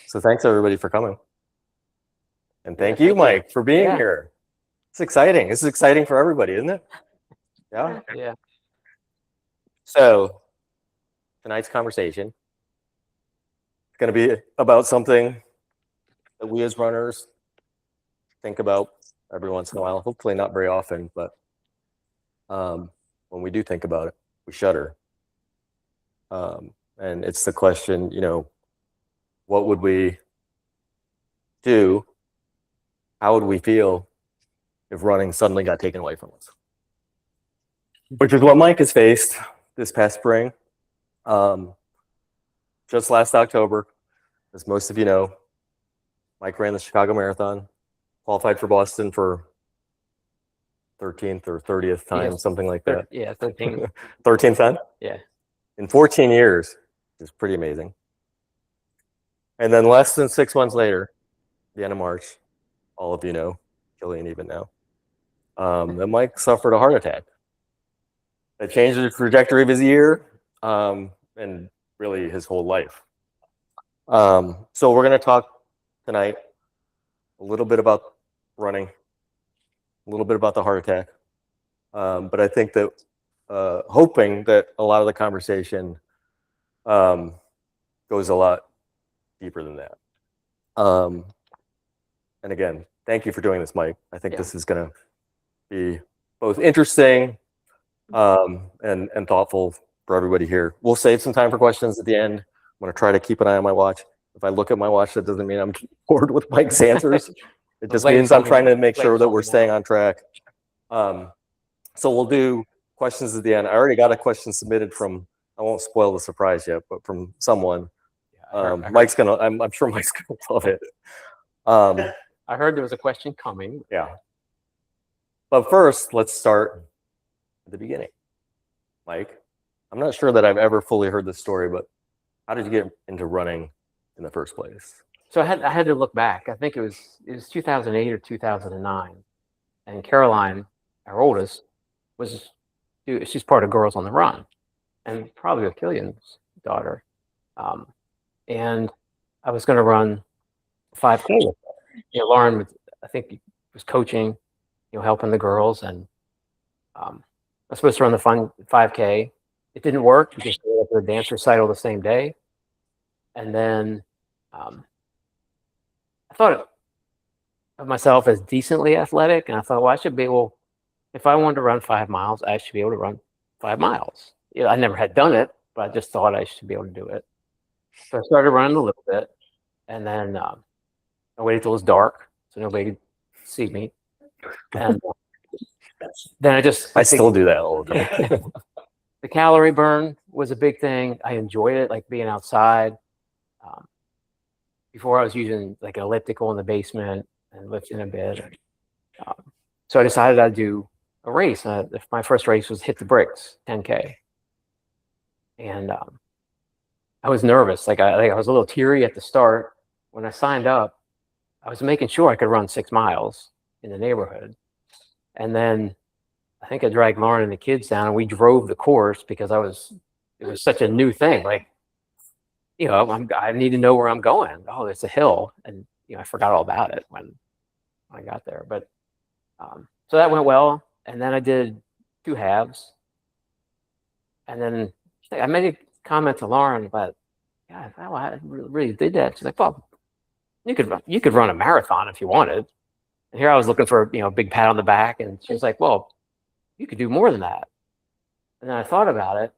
So thanks everybody for coming. And thank you, Mike, for being here. It's exciting. This is exciting for everybody, isn't it? Yeah. Yeah. So tonight's conversation is going to be about something that we as runners think about every once in a while. Hopefully not very often, but when we do think about it, we shudder. And it's the question, what would we do? How would we feel if running suddenly got taken away from us? Which is what Mike has faced this past spring. Just last October, as most of you know, Mike ran the Chicago Marathon, qualified for Boston for 13th or 30th time, something like that. Yeah, 13th. 13th time? Yeah. In 14 years, which is pretty amazing. And then less than 6 months later, the end of March, all of you know, Killian even now, that Mike suffered a heart attack. That changed the trajectory of his year and really his whole life. So we're going to talk tonight a little bit about running, a little bit about the heart attack. But I think that hoping that a lot of the conversation goes a lot deeper than that. And again, thank you for doing this, Mike. I think this is going to be both interesting and thoughtful for everybody here. We'll save some time for questions at the end. I'm going to try to keep an eye on my watch. If I look at my watch, that doesn't mean I'm bored with Mike's answers. It just means I'm trying to make sure that we're staying on track. So we'll do questions at the end. I already got a question submitted from, I won't spoil the surprise yet, but from someone. Mike's going to, I'm sure Mike's going to love it. I heard there was a question coming. Yeah. But first, let's start at the beginning. Mike, I'm not sure that I've ever fully heard this story, but how did you get into running in the first place? So I had to look back. I think it was 2008 or 2009. And Caroline, our oldest, she's part of Girls on the Run, and probably Killian's daughter. And I was going to run 5K. Lauren, I think, was coaching, helping the girls, and I was supposed to run the 5K. It didn't work because we went to the dance recital the same day. And then I thought of myself as decently athletic, and I thought, well, I should be able, if I wanted to run 5 miles, I should be able to run 5 miles. I never had done it, but I just thought I should be able to do it. So I started running a little bit, and then I waited till it was dark so nobody could see me. And then I still do that all the time. The calorie burn was a big thing. I enjoyed it, like being outside. Before I was using like an elliptical in the basement and lifting a bit. So I decided I'd do a race. My first race was Hit the Bricks, 10K. And I was nervous. Like I was a little teary at the start. When I signed up, I was making sure I could run 6 miles in the neighborhood. And then I think I dragged Lauren and the kids down, and we drove the course because it was such a new thing. Like, I need to know where I'm going. Oh, it's a hill. And, I forgot all about it when I got there. But so that went well. And then I did 2 halves. And then I made a comment to Lauren about, God, I really did that. She's like, well, you could run a marathon if you wanted. And here I was looking for, a big pat on the back. And she was like, well, you could do more than that. And then I thought about it.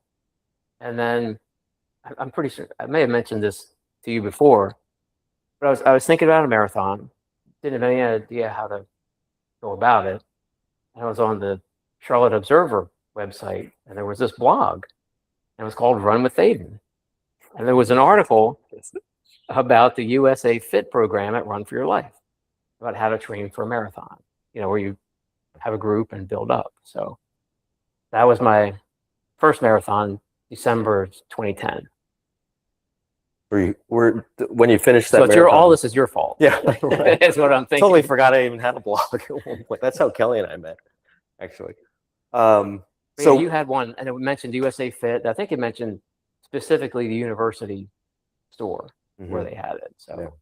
And then I'm pretty sure I may have mentioned this to you before, but I was thinking about a marathon. Didn't have any idea how to go about it. And I was on the Charlotte Observer website, and there was this blog, and it was called Run with Aiden. And there was an article about the USA Fit program at Run for Your Life, about how to train for a marathon, where you have a group and build up. So that was my first marathon, December 2010. When you finished that, so all this is your fault. Yeah, right. That's what I'm thinking. Totally forgot I even had a blog at one point. That's how Kelly and I met, actually. So you had one, and it mentioned USA Fit. I think it mentioned specifically the university store. where they had it. So, Yeah. and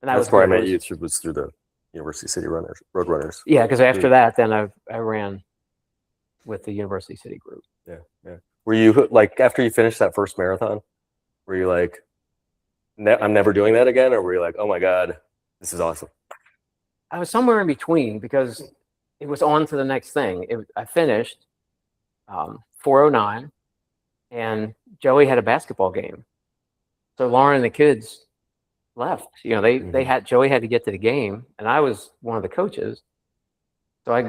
that That's was where I good. met you was through the University City Runners, Road Runners. Yeah, because after that, then I ran with the University City group. Yeah, yeah. Were you like after you finished that first marathon? Were you like, I'm never doing that again, or were you like, oh my god, this is awesome? I was somewhere in between because it was on to the next thing. I finished 4:09, and Joey had a basketball game, so Lauren and the kids left. You know, they had Joey had to get to the game, and I was one of the coaches. So I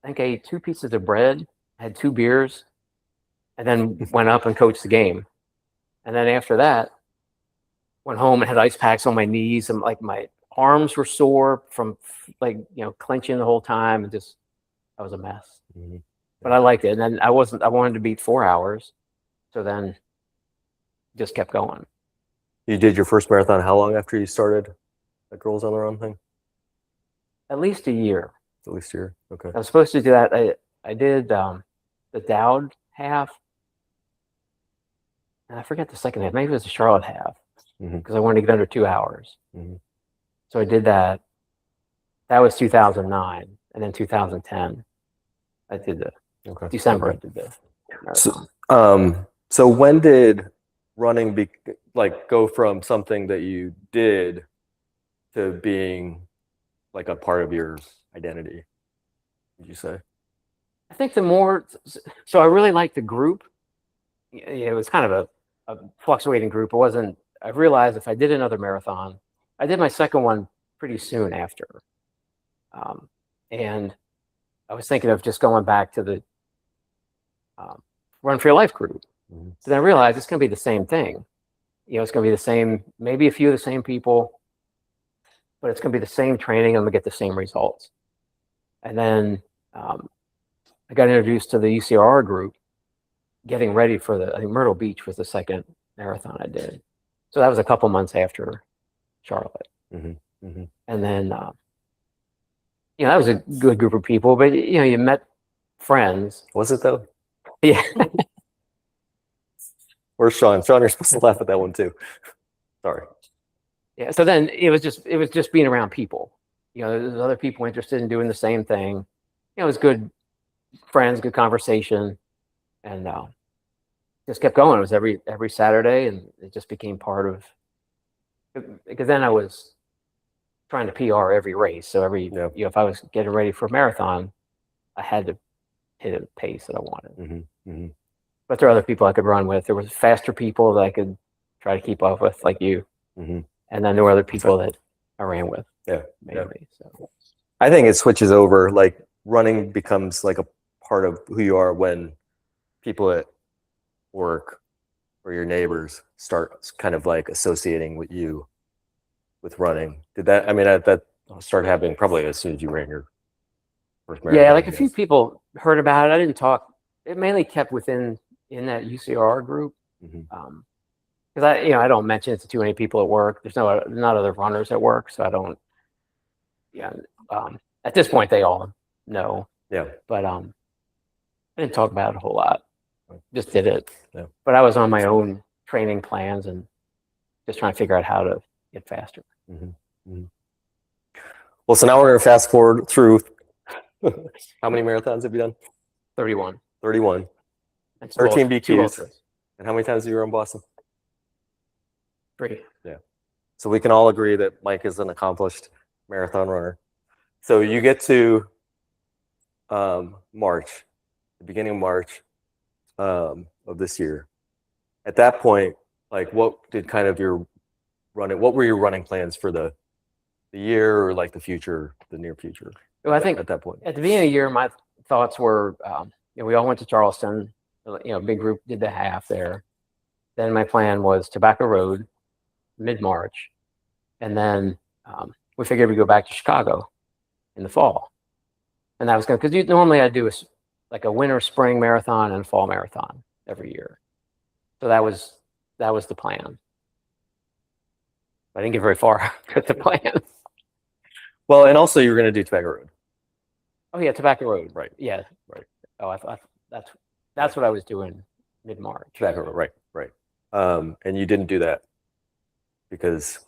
think I ate 2 pieces of bread, had 2 beers, and then went up and coached the game. And then after that, went home and had ice packs on my knees, and like my arms were sore from like clenching the whole time, and just I was a mess. But I liked it, and then I wanted to beat 4 hours, so then just kept going. You did your first marathon how long after you started the Girls on the Run thing? At least a year. At least a year. Okay. I was supposed to do that. I did the Dowd half, and I forget the second half. Maybe it was the Charlotte half because I wanted to get under 2 hours. So I did that. That was 2009, and then 2010, I did the December. I did the marathon. So when did running go from something that you did to being like a part of your identity, would you say? I think so I really liked the group. It was kind of a fluctuating group. I realized if I did another marathon, I did my second one pretty soon after. And I was thinking of just going back to the Run for Your Life group. So then I realized it's going to be the same thing. It's going to be the same, maybe a few of the same people, but it's going to be the same training. I'm going to get the same results. And then I got introduced to the UCR group, getting ready for I think Myrtle Beach was the second marathon I did. So that was a couple months after Charlotte. And then, that was a good group of people, but you met friends. Was it though? Yeah. Where's Sean? Sean, you're supposed to laugh at that one too. Sorry. Yeah. So then it was just being around people. There's other people interested in doing the same thing. It was good friends, good conversation, and just kept going. It was every Saturday, and it just became part of. Because then I was trying to PR every race. So if I was getting ready for a marathon, I had to hit a pace that I wanted. But there are other people I could run with. There was faster people that I could try to keep up with, like you. And then there were other people that I ran with. Mainly. So I think it switches over. Like running becomes like a part of who you are when people at work or your neighbors start kind of like associating with you with running. That started happening probably as soon as you ran your first marathon. Yeah, like a few people heard about it. I didn't talk. It mainly kept in that UCR group. Because I don't mention it to too many people at work. There's not other runners at work, so I don't. Yeah. At this point, they all know. Yeah. But I didn't talk about it a whole lot. Just did it. Yeah. But I was on my own training plans and just trying to figure out how to get faster. Well, so now we're going to fast forward through. How many marathons have you done? 31. 31. 13 BQs. And how many times have you run Boston? 3. Yeah. So we can all agree that Mike is an accomplished marathon runner. So you get to March, the beginning of March of this year. At that point, like what were your running plans for the year or like the near future? Well, I think at that point, at the beginning of the year, my thoughts were, we all went to Charleston, big group did the half there. Then my plan was Tobacco Road, mid-March. And then we figured we'd go back to Chicago in the fall. And that was because normally I do a winter, spring marathon and fall marathon every year. So that was the plan. I didn't get very far with the plan. Well, and also you were going to do Tobacco Road. Oh yeah, Tobacco Road. Right. Yeah. Right. Oh, I thought that's what I was doing mid-March. Tobacco Road. Right. And you didn't do that. Because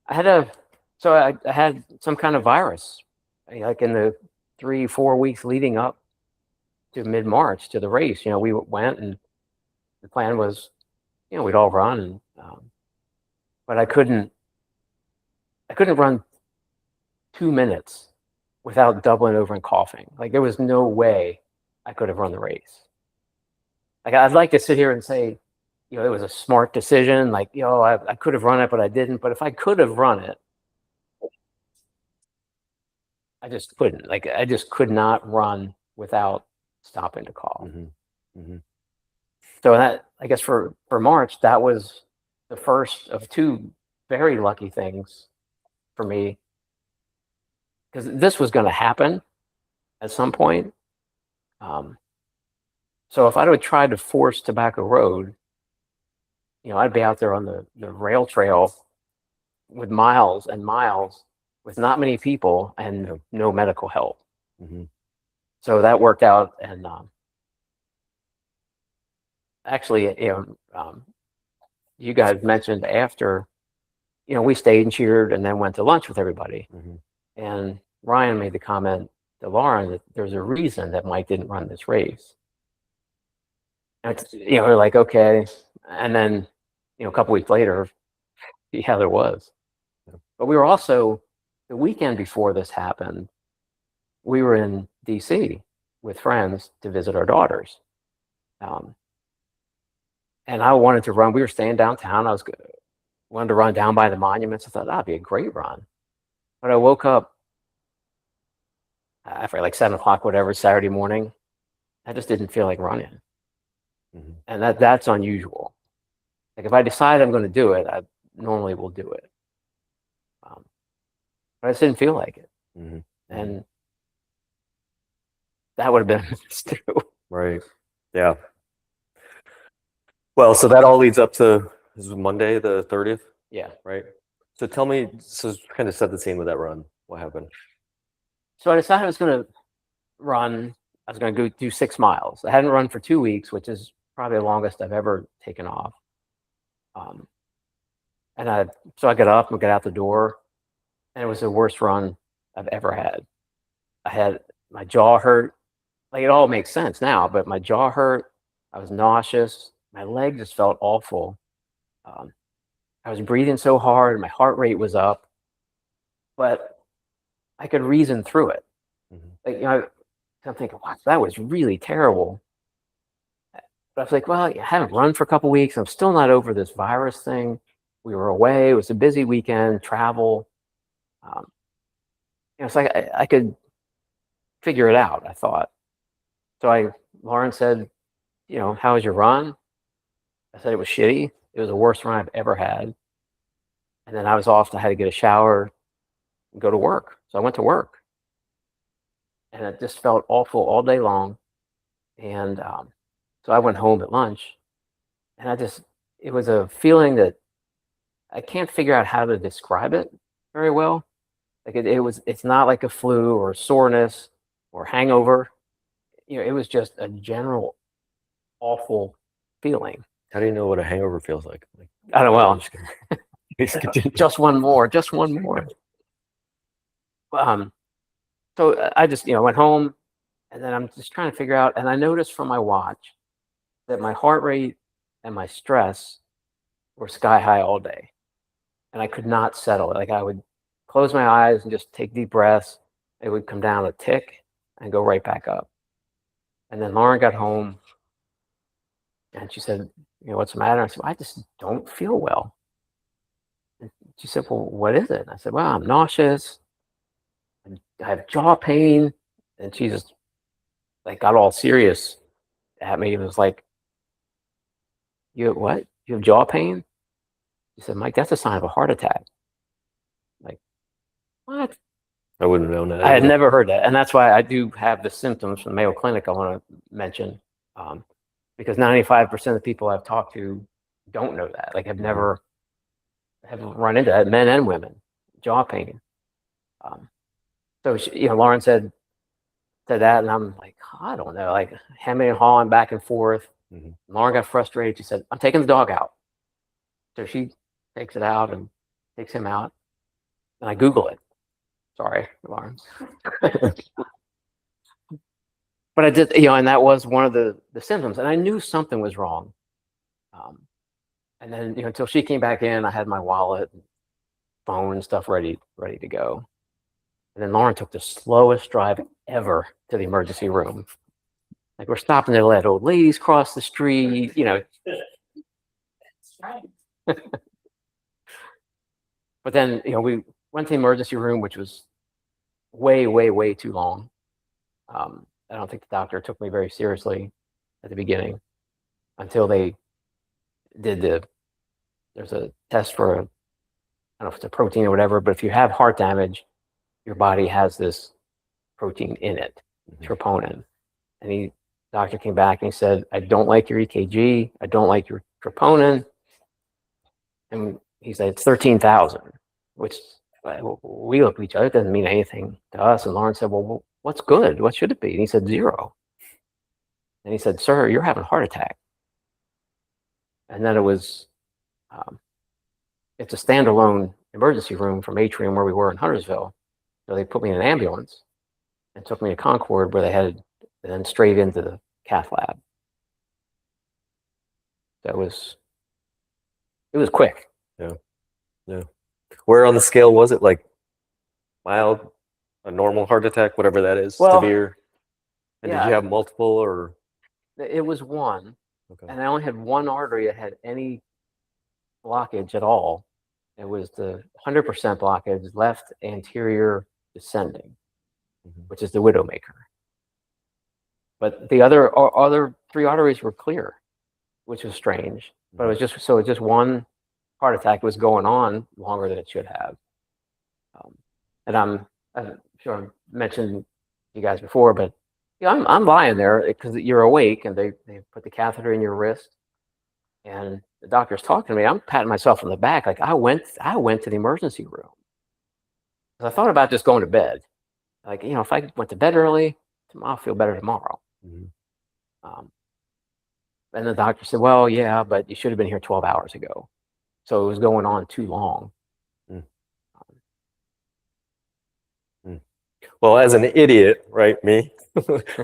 I had some kind of virus, like in the 3-4 weeks leading up to mid-March to the race. We went, and the plan was, we'd all run, and but I couldn't run 2 minutes without doubling over and coughing. Like, there was no way I could have run the race. Like, I'd like to sit here and say, it was a smart decision. Like, I could have run it, but I didn't. But if I could have run it, I just couldn't. Like, I just could not run without stopping to cough. So that, I guess, for March, that was the first of two very lucky things for me, because this was going to happen at some point. So if I would try to force Tobacco Road, I'd be out there on the rail trail with miles and miles, with not many people and no medical help. So that worked out. And actually, you guys mentioned after, we stayed and cheered and then went to lunch with everybody. And Ryan made the comment to Lauren that there's a reason that Mike didn't run this race. And it's, we're like, okay. And then, a couple weeks later, yeah, there was. But we were also, the weekend before this happened, we were in DC with friends to visit our daughters. And I wanted to run. We were staying downtown. Wanted to run down by the monuments. I thought that'd be a great run. But I woke up after like 7 o'clock, whatever, Saturday morning. I just didn't feel like running. And that's unusual. Like, if I decide I'm going to do it, I normally will do it. But I just didn't feel like it. And that would have been too. Right. Yeah. Well, so that all leads up to, this was Monday, the 30th, Yeah. right? So tell me, so kind of set the scene with that run. What happened? So I decided I was going to run. I was going to go do 6 miles. I hadn't run for 2 weeks, which is probably the longest I've ever taken off. So I got up and got out the door, and it was the worst run I've ever had. My jaw hurt. Like, it all makes sense now, but my jaw hurt. I was nauseous. My leg just felt awful. I was breathing so hard. My heart rate was up, but I could reason through it. Like, I'm thinking, wow, that was really terrible. But I was like, well, I haven't run for a couple weeks. I'm still not over this virus thing. We were away. It was a busy weekend, travel. It's like I could figure it out, I thought. So Lauren said, how was your run? I said it was shitty. It was the worst run I've ever had. And then I was off. I had to get a shower and go to work. So I went to work. And it just felt awful all day long. And so I went home at lunch. And it was a feeling that I can't figure out how to describe it very well. Like, it's not like a flu or soreness or hangover. It was just a general awful feeling. How do you know what a hangover feels like? I don't know. Just one more. So I just, went home, and then I'm just trying to figure out, and I noticed from my watch that my heart rate and my stress were sky high all day, and I could not settle it. Like, I would close my eyes and just take deep breaths. It would come down a tick and go right back up. And then Lauren got home, and she said, what's the matter? I said, well, I just don't feel well. And she said, well, what is it? And I said, well, I'm nauseous. I have jaw pain. And she just got all serious at me. It was like, you have what? You have jaw pain? She said, Mike, that's a sign of a heart attack. Like, what? I wouldn't have known that. I had never heard that. And that's why I do have the symptoms from the Mayo Clinic I want to mention. Because 95% of the people I've talked to don't know that. Like, have run into that, men and women, jaw pain. So Lauren said that, and I'm like, I don't know, like, hemming and hawing back and forth. Lauren got frustrated. She said, I'm taking the dog out. So she takes it out and takes him out. And I Google it. Sorry, alarms. But I did, and that was one of the symptoms. And I knew something was wrong. And then, until she came back in, I had my wallet, phone, and stuff ready to go. And then Lauren took the slowest drive ever to the emergency room. Like, we're stopping to let old ladies cross the street, But then, we went to the emergency room, which was way, way, way too long. I don't think the doctor took me very seriously at the beginning until they did there's a test for, I don't know if it's a protein or whatever, but if you have heart damage, your body has this protein in it, troponin. And doctor came back and he said, I don't like your EKG. I don't like your troponin. And he said, it's 13,000, which we looked at each other. It doesn't mean anything to us. And Lauren said, well, what's good? What should it be? And he said, 0. And he said, sir, you're having a heart attack. And then it was, it's a standalone emergency room from Atrium where we were in Huntersville. So they put me in an ambulance and took me to Concord, where they headed then straight into the cath lab. It was quick. Yeah. Where on the scale was it? Like mild, a normal heart attack, whatever that is, Well, severe? And yeah, did you have multiple or? It was one. Okay. And I only had one artery that had any blockage at all. It was the 100% blockage, left anterior descending, which is the widowmaker. But the other 3 arteries were clear, which was strange. But it was just one heart attack was going on longer than it should have. And I'm sure I mentioned you guys before, but I'm lying there because you're awake, and they put the catheter in your wrist, and the doctor's talking to me. I'm patting myself on the back, like I went to the emergency room. I thought about just going to bed. Like, if I went to bed early, I'll feel better tomorrow. And the doctor said, well, yeah, but you should have been here 12 hours ago. So it was going on too long. Well, as an idiot, right, me,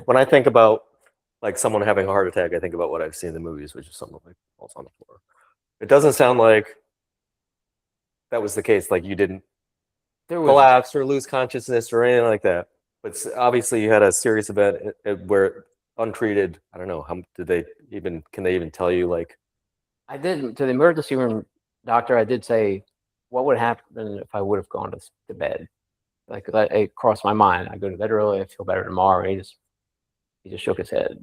when I think about like someone having a heart attack, I think about what I've seen in the movies, which is someone like falls on the floor. It doesn't sound like that was the case. Like you didn't collapse or lose consciousness or anything like that. But obviously you had a serious event where untreated, I don't know, can they even tell you, like? I did, to the emergency room doctor, I did say, what would happen if I would have gone to bed? Like, it crossed my mind. I go to bed early, I feel better tomorrow. And he just shook his head.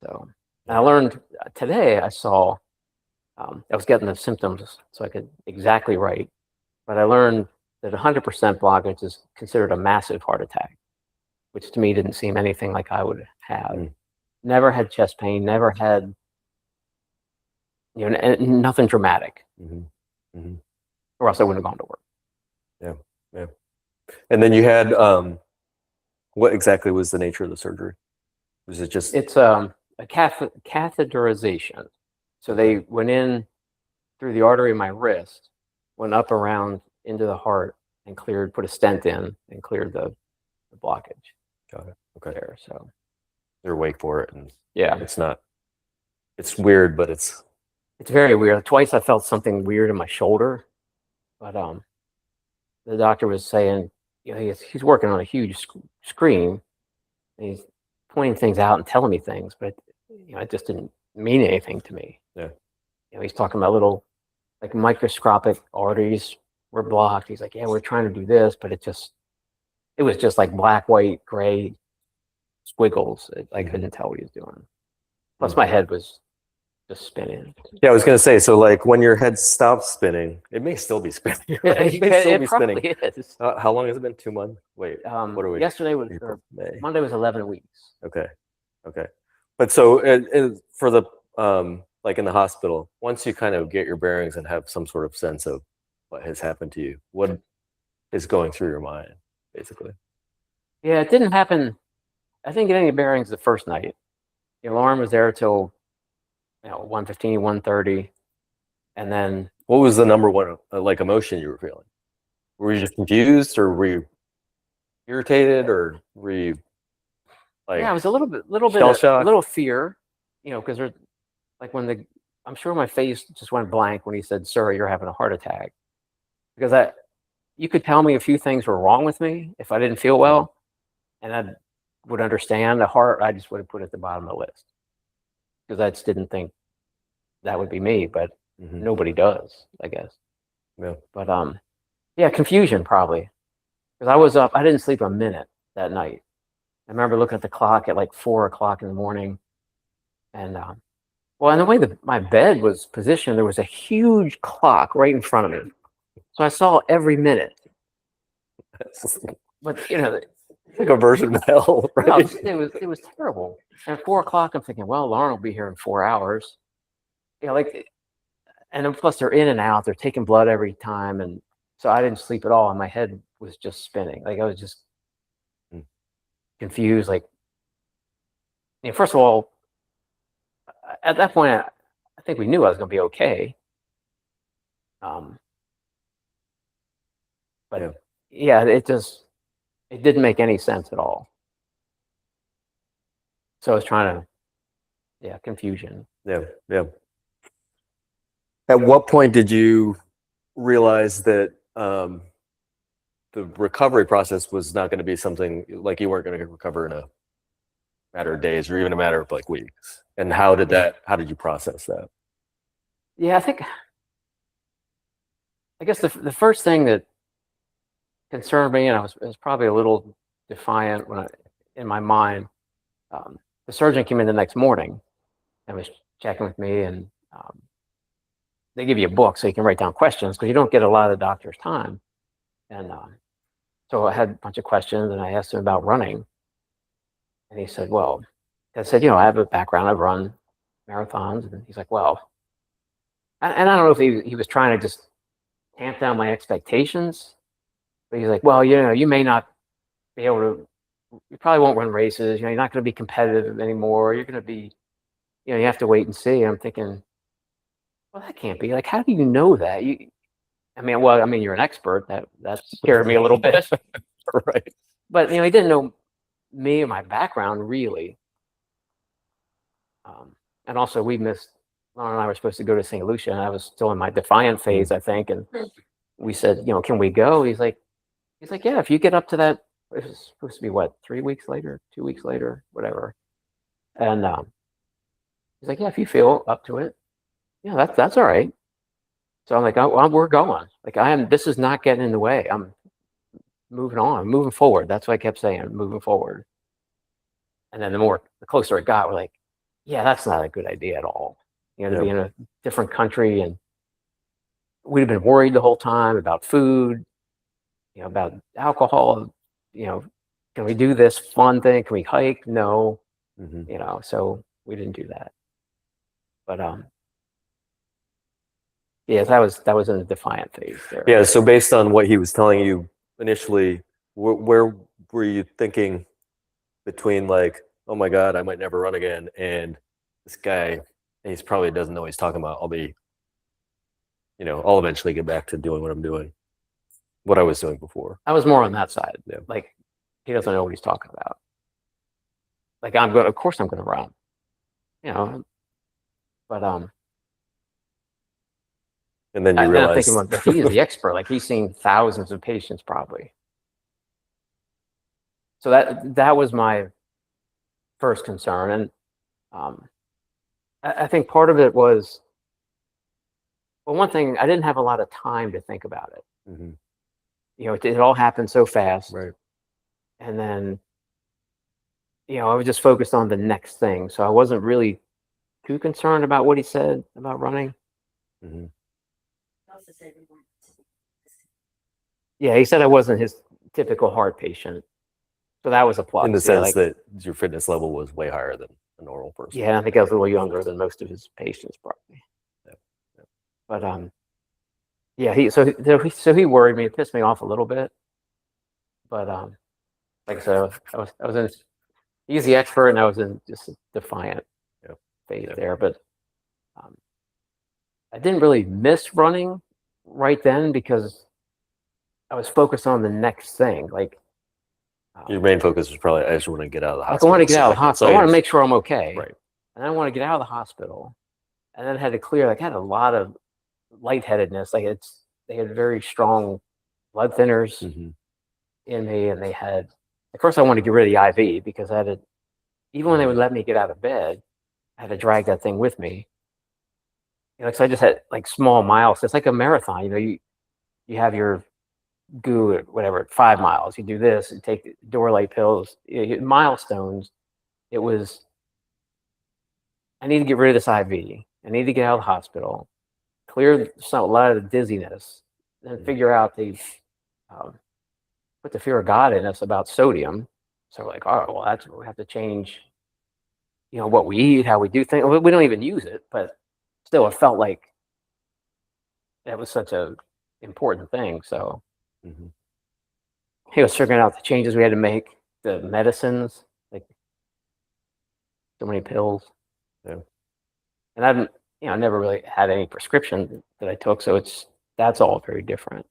So I learned today, I saw, I was getting the symptoms so I could exactly write, but I learned that 100% blockage is considered a massive heart attack, which to me didn't seem anything like I would have. Never had chest pain, never had, nothing dramatic. Or else I wouldn't have gone to work. Yeah. And then you had, what exactly was the nature of the surgery? Was it just? It's a catheterization. So they went in through the artery in my wrist, went up around into the heart, and put a stent in and cleared the blockage. Got it. Okay. There, so you're awake for it, and yeah, it's weird, but it's very weird. Twice I felt something weird in my shoulder, but the doctor was saying, he's working on a huge screen, and he's pointing things out and telling me things, but it just didn't mean anything to me. Yeah. He's talking about little, like, microscopic arteries were blocked. He's like, yeah, we're trying to do this, but it was just like black, white, gray squiggles. I couldn't tell what he was doing. Plus my head was just spinning. Yeah, I was gonna say, so like when your head stops spinning, it may still be spinning. Right? It may still be spinning. Is. How long has it been? 2 months? Wait, what are we? Yesterday was Monday was 11 weeks. Okay. But so for the like in the hospital, once you kind of get your bearings and have some sort of sense of what has happened to you, what is going through your mind, basically? Yeah, it didn't happen. I didn't get any bearings the first night. The alarm was there till 1:15, 1:30, and then What was the number one like emotion you were feeling? Were you just confused, or were you irritated, or were you like Yeah, it was a little bit, shell a shocked? little fear, because there's like I'm sure my face just went blank when he said, "Sir, you're having a heart attack," because you could tell me a few things were wrong with me if I didn't feel well, and I would understand. The heart, I just would have put at the bottom of the list because I just didn't think that would be me, but nobody does, I guess. Yeah. But yeah, confusion probably because I was up. I didn't sleep a minute that night. I remember looking at the clock at like 4 o'clock in the morning, and well, and the way my bed was positioned, there was a huge clock right in front of me, so I saw every minute. But like a version of hell, right? no, it was terrible. And at 4 o'clock, I'm thinking, well, Lauren will be here in 4 hours. And then plus they're in and out. They're taking blood every time, and so I didn't sleep at all, and my head was just spinning. Like I was just confused. Like, first of all, at that point, I think we knew I was going to be okay. But yeah, it didn't make any sense at all. So I was trying to, confusion. Yeah. At what point did you realize that the recovery process was not going to be something like you weren't going to recover in a matter of days or even a matter of like weeks? And how did you process that? Yeah, I guess the first thing that concerned me, and I was probably a little defiant in my mind, the surgeon came in the next morning and was checking with me, and they give you a book so you can write down questions because you don't get a lot of the doctor's time. And so I had a bunch of questions, and I asked him about running. And he said, well, I said, I have a background. I've run marathons. And he's like, well, and I don't know if he was trying to just tamp down my expectations, but he's like, well, you may not be able to, you probably won't run races. You're not going to be competitive anymore. You're going to be, you have to wait and see. And I'm thinking, well, that can't be. Like, how do you know that? You're an expert. That scared me a little bit. Right. But, he didn't know me or my background really. And also Lauren and I were supposed to go to St. Lucia, and I was still in my defiant phase, I think. And we said, can we go? He's like, yeah, if you get up to that, it was supposed to be what, 3 weeks later, 2 weeks later, whatever. And he's like, yeah, if you feel up to it, that's all right. So I'm like, oh, well, we're going. Like this is not getting in the way. I'm moving on, moving forward. That's what I kept saying, moving forward. And then the closer it got, we're like, yeah, that's not a good idea at all. To be in a different country, and we'd been worried the whole time about food, about alcohol. Can we do this fun thing? Can we hike? No. So we didn't do that. But yeah, that was in a defiant phase there. Yeah. So based on what he was telling you initially, where were you thinking between like, oh my God, I might never run again, and this guy, he's probably doesn't know what he's talking about. I'll eventually get back to doing what I was doing before. I was more on that side. Yeah. Like, he doesn't know what he's talking about. Like, of course I'm going to run, but and then you realize, I'm thinking, he's the expert. Like, he's seen thousands of patients probably. So that was my first concern. And I think part of it was, well, one thing, I didn't have a lot of time to think about it. It all happened so fast. Right. And then, I was just focused on the next thing. So I wasn't really too concerned about what he said about running. Yeah, he said I wasn't his typical heart patient. So that was a plus. In the sense that your fitness level was way higher than a normal person. Yeah, I think I was a little younger than most of his patients, probably. Yeah. But yeah, he worried me. It pissed me off a little bit. But like I said, I was in. He's the expert, and I was in just a defiant phase there. But I didn't really miss running right then because I was focused on the next thing. Like, Your main focus was probably, I just want to get out of the like I hospital. want to get out of the hospital. I want to it's- make sure I'm okay. Right. And I want to get out of the hospital. And then I had to clear, like I had a lot of lightheadedness. Like they had very strong blood thinners Mhm. in me. And they had, at first I wanted to get rid of the IV because I had to, even when they would let me get out of bed, I had to drag that thing with me. You know, because I just had like small miles. It's like a marathon. You know, you have your goo at whatever 5 miles. You do this. You take Dorley pills. Milestones. It was. I need to get rid of this IV. I need to get out of the hospital, clear a lot of the dizziness, then figure out the put the fear of God in us about sodium. So we're like, oh well, we have to change. You know what we eat, how we do things. We don't even use it, but still, it felt like that was such a important thing. So he was figuring out the changes we had to make, the medicines, like so many pills. Yeah. And I haven't, I never really had any prescription that I took, so that's all very different.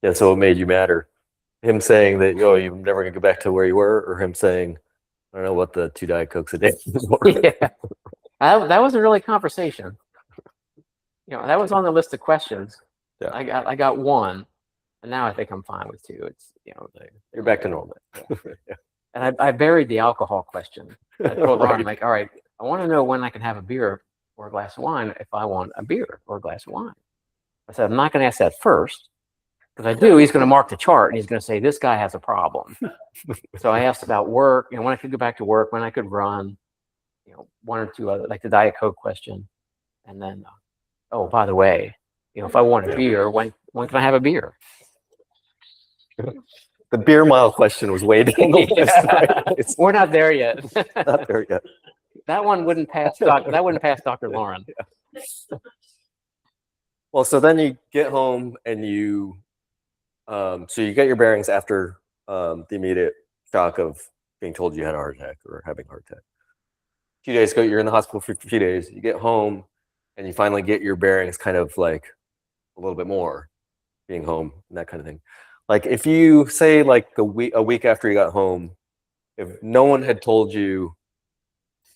Yeah. So what made you matter? Him saying that, oh, you're never gonna go back to where you were, or him saying, I don't know what the 2 Diet Cokes a day is. Yeah, that wasn't really a conversation. That was on the list of questions. Yeah. I got one, and now I think I'm fine with two. It's You're back to normal. Yeah. And I buried the alcohol question. I told Ron, like, all right, I want to know when I can have a beer or a glass of wine if I want a beer or a glass of wine. I said, I'm not going to ask that first, because I do. He's going to mark the chart and he's going to say, this guy has a problem. So I asked about work, when I could go back to work, when I could run, one or two other, like the Diet Coke question. And then, oh, by the way, if I want a beer, when can I have a beer? The beer mile question was way down the list. Right? We're not there yet. Not there yet. That one wouldn't pass. That wouldn't pass Dr. Lauren. Yeah. Well, so then you get home and you get your bearings after the immediate shock of being told you had a heart attack or having a heart attack. A few days ago, you're in the hospital for a few days. You get home and you finally get your bearings, kind of like a little bit more, being home and that kind of thing. Like if you say like a week after you got home, if no one had told you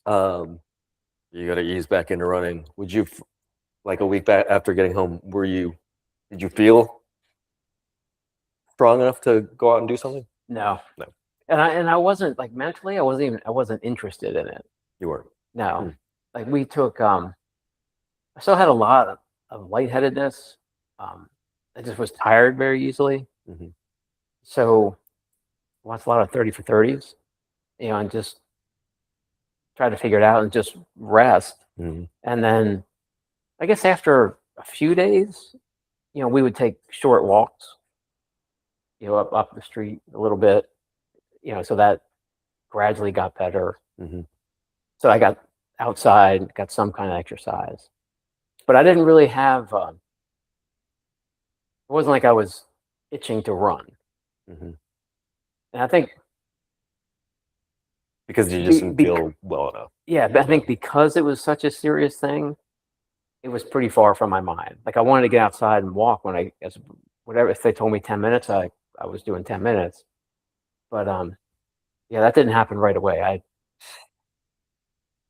you got to ease back into running, would you, like a week back after getting home, did you feel strong enough to go out and do something? No. And I wasn't, like, mentally, I wasn't interested in it. You weren't? No. Like we took I still had a lot of lightheadedness. I just was tired very easily. So watched a lot of 30 for 30s, and just tried to figure it out and just rest. And then I guess after a few days, we would take short walks, up the street a little bit, so that gradually got better. So I got outside, got some kind of exercise, but I didn't really have, it wasn't like I was itching to run. And I think because you just didn't feel well enough. Yeah, but I think because it was such a serious thing, it was pretty far from my mind. Like I wanted to get outside and walk whatever. If they told me 10 minutes, I was doing 10 minutes. But yeah, that didn't happen right away. I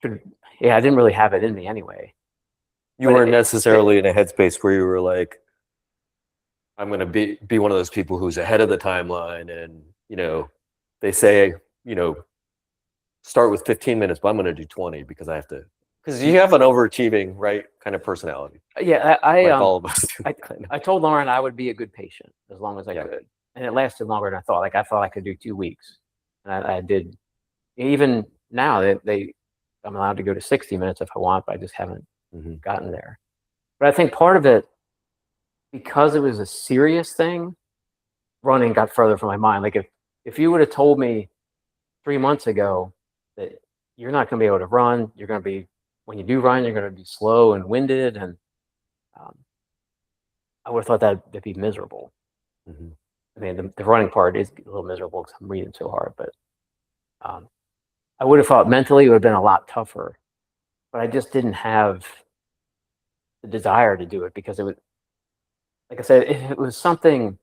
didn't really have it in me anyway. You weren't necessarily in a headspace where you were like, I'm going to be one of those people who's ahead of the timeline. And, they say, start with 15 minutes, but I'm going to do 20 because I have to, because you have an overachieving, right, kind of personality. Yeah, like all of us. I told Lauren I would be a good patient as long as I could. And it lasted longer than I thought. Like I thought I could do 2 weeks. And I did. Even now I'm allowed to go to 60 minutes if I want, but I just haven't gotten there. But I think part of it, because it was a serious thing, running got further from my mind. Like if you would have told me 3 months ago that you're not going to be able to run, you're going to be, when you do run, you're going to be slow and winded, and I would have thought that'd be miserable. I mean, the running part is a little miserable because I'm reading so hard, but I would have thought mentally it would have been a lot tougher. but I just didn't have the desire to do it because it was, like I said, if it was something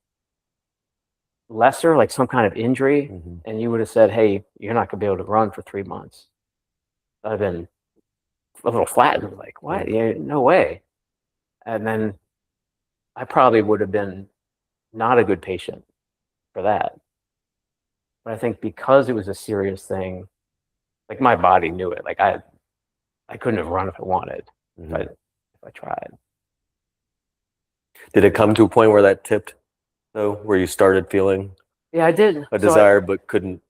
lesser, like some kind of injury, Mhm. and you would have said, "Hey, you're not going to be able to run for 3 months," I'd have been a little flattened, like, "What? Mhm. Yeah, no way." And then I probably would have been not a good patient for that. But I think because it was a serious thing, like my body knew it. Like I couldn't have run if I wanted, Mhm. but if I tried. Did it come to a point where that tipped, though, where you started feling Yeah, I did. a So desire but couldn't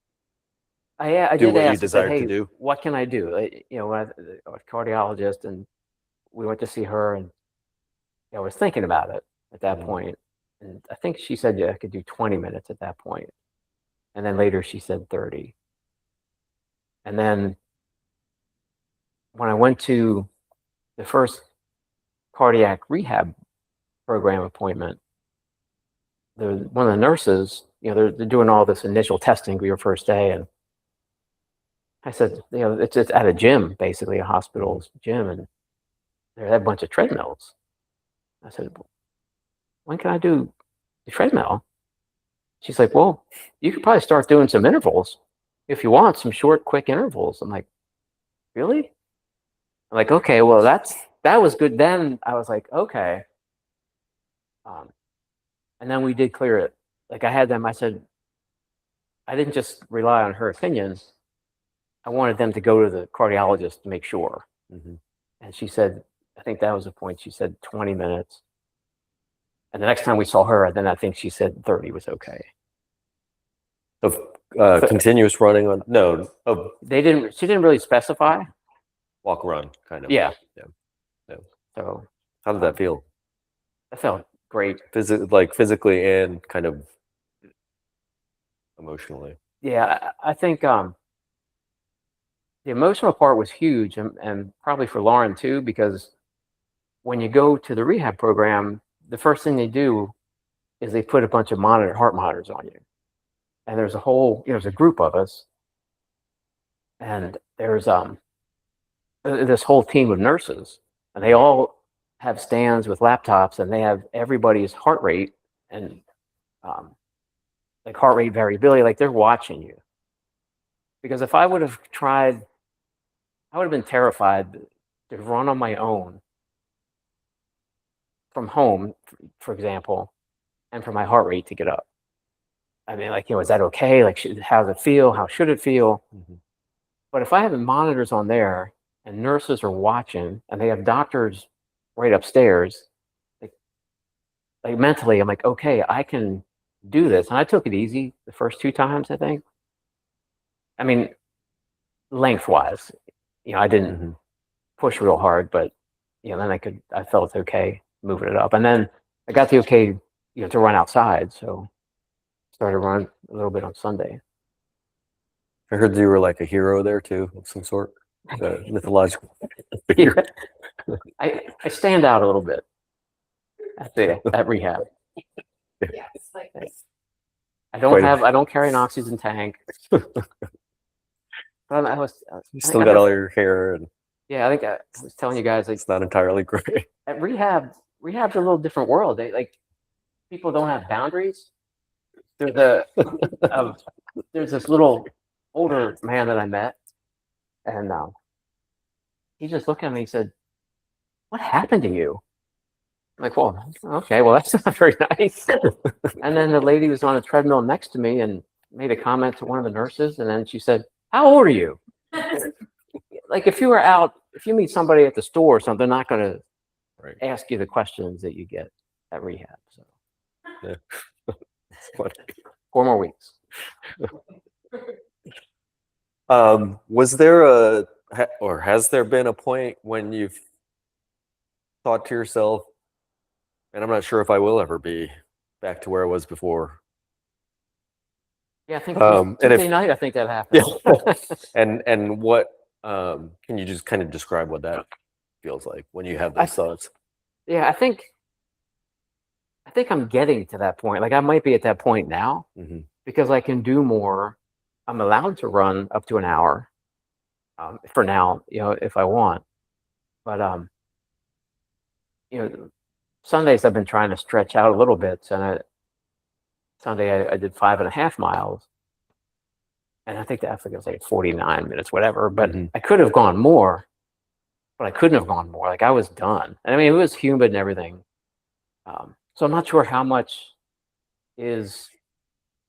I do did what you ask. I said, desired to "Hey, do? what can I do?" When I was a cardiologist, and we went to see her, and I was thinking about it at that Mhm. point, and I think she said, "Yeah, I could do 20 minutes at that point," and then later she said 30, and then when I went to the first cardiac rehab program appointment, one of the nurses, they're doing all this initial testing for your first day, and I said, it's at a gym, basically a hospital's gym, and there had a bunch of treadmills. I said, when can I do the treadmill? She's like, well, you could probably start doing some intervals if you want, some short, quick intervals. I'm like, really? I'm like, okay, well, that was good. Then I was like, okay. Um, and then we did clear it. Like I had them, I said, I didn't just rely on her opinions. I wanted them to go to the cardiologist to make sure. Mhm. And she said, I think that was the point. She said 20 minutes. And the next time we saw her, then I think she said 30 was okay. Of So continuous running on of she didn't really specify. walk run kind of. Yeah. Yeah. Yeah. So How did that feel? that felt great. Like physically and kind of emotionally. Yeah. I think the emotional part was huge, and probably for Lauren too, because when you go to the rehab program, the first thing they do is they put a bunch of heart monitors on you. And there's a group of us, and there's this whole team of nurses, and they all have stands with laptops, and they have everybody's heart rate and um, like heart rate variability, like they're watching you. Because if I would have tried, I would have been terrified to run on my own from home, for example, and for my heart rate to get up. I mean, like, is that okay? Like, how does it feel? How should it feel? Mhm. But if I have the monitors on there and nurses are watching and they have doctors right upstairs, like mentally, I'm like, okay, I can do this. And I took it easy the first 2 times, I think. I mean, lengthwise, I didn't Mhm. push real hard, but then I felt okay moving it up. And then I got the okay, to run outside. So started running a little bit on Sunday. I heard you were like a hero there too, of some sort, mythological Yeah. figure. I stand out a little bit at rehab. I don't carry an oxygen tank. But You still got all your hair, and yeah, I think I was telling you guys, like, it's not entirely gray. at rehab's a little different world. They like people don't have boundaries. There's there's this little older man that I met, and he just looked at me and he said, "What happened to you?" I'm like, well, okay, well, that's not very nice. And then the lady was on a treadmill next to me and made a comment to one of the nurses, and then she said, "How old are you?" Like, if you meet somebody at the store or something, they're not going to Right. ask you the questions that you get at rehab. So Yeah. It's funny. 4 more weeks. Was there or has there been a point when you've thought to yourself, and I'm not sure if I will ever be back to where I was before? Yeah, I think And Tuesday night, I think that happened. Yeah. And what can you just kind of describe what that feels like when you have those thoughts? Yeah, I think I'm getting to that point. Like, I might be at that point now Mhm. because I can do more. I'm allowed to run up to an hour for now, if I want. But Sundays I've been trying to stretch out a little bit. And Sunday I did 5.5 miles, and I think I forget it was like 49 minutes, whatever. But I could have gone more, but I couldn't have gone more. Like I was done. And I mean, it was humid and everything. So I'm not sure how much is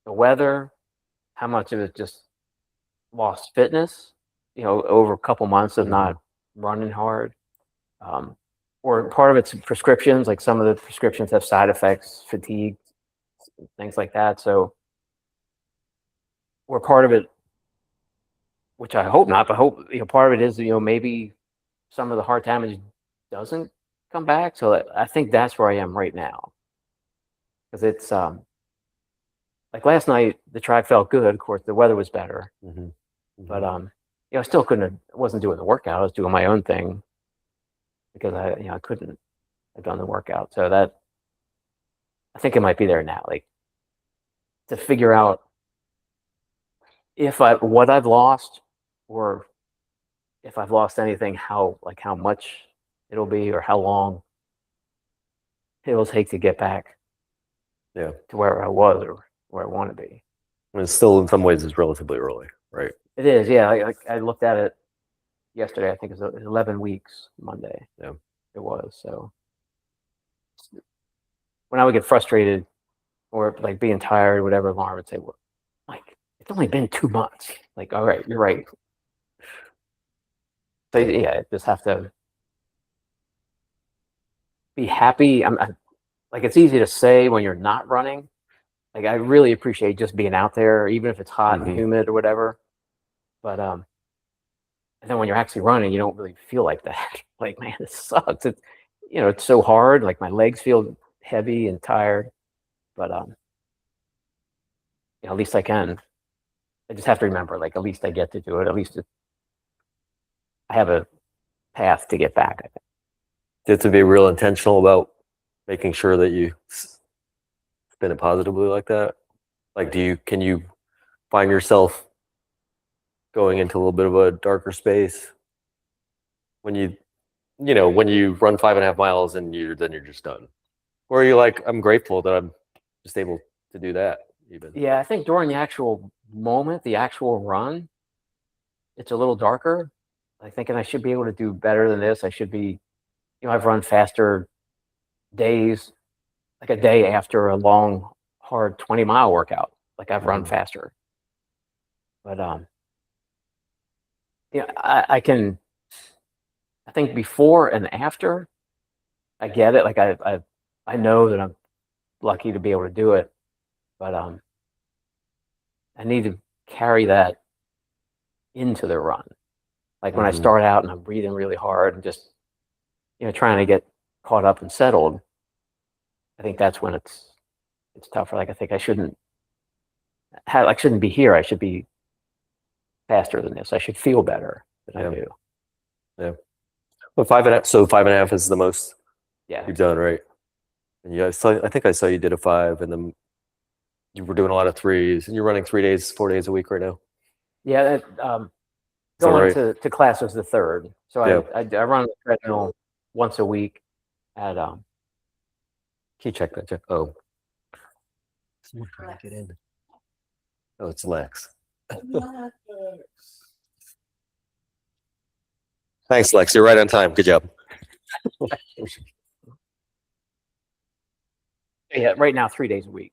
the weather, how much of it just lost fitness, over a couple months of not running hard. Or part of it's prescriptions, like some of the prescriptions have side effects, fatigue, things like that. So, or part of it, which I hope not, but part of it is, maybe some of the heart damage doesn't come back. So I think that's where I am right now. Because it's like last night, the track felt good. Of course, the weather was better. But I still wasn't doing the workout. I was doing my own thing because I couldn't have done the workout. So that, I think it might be there now, like to figure out what I've lost, or if I've lost anything, how much it'll be, or how long it'll take to get back to where I was or where I want to be. And it's still, in some ways, is relatively early, right? It is, yeah. I looked at it yesterday. I think it was 11 weeks Monday. Yeah, it was. So when I would get frustrated or like being tired, whatever, Lauren would say, "Well, Mike, it's only been 2 months." Like, all right, you're right. So yeah, just have to be happy. I'm like, it's easy to say when you're not running. Like, I really appreciate just being out there, even if it's hot and humid or whatever. But and then when you're actually running, you don't really feel like that. Like, man, this sucks. It's so hard. Like my legs feel heavy and tired. But at least I can. I just have to remember, like, at least I get to do it. At least I have a path to get back, I think. You have to be real intentional about making sure that you spin it positively like that. Like, can you find yourself going into a little bit of a darker space when you run 5.5 miles and then you're just done? Or are you like, I'm grateful that I'm just able to do that even? Yeah, I think during the actual moment, the actual run, it's a little darker. I think, and I should be able to do better than this. I should be, I've run faster days, like a day after a long, hard 20-mile workout. Like I've run faster. But I think before and after, I get it. Like I know that I'm lucky to be able to do it, but I need to carry that into the run. Like when I start out and I'm breathing really hard and just trying to get caught up and settled, I think that's when it's tougher. Like I think I shouldn't be here. I should be faster than this. I should feel better than I do. Yeah. Well, 5.5. So 5.5 is the most you've done, right? And I think I saw you did a 5, and then you were doing a lot of 3s, and you're running 4 days a week right now. Yeah. Going to class was the 3rd. So I run the treadmill once a week at Can you check that, Jeff? Oh. Someone trying to get in. Oh, it's Lex. Thanks, Lex. You're right on time. Good job. Yeah, right now 3 days a week.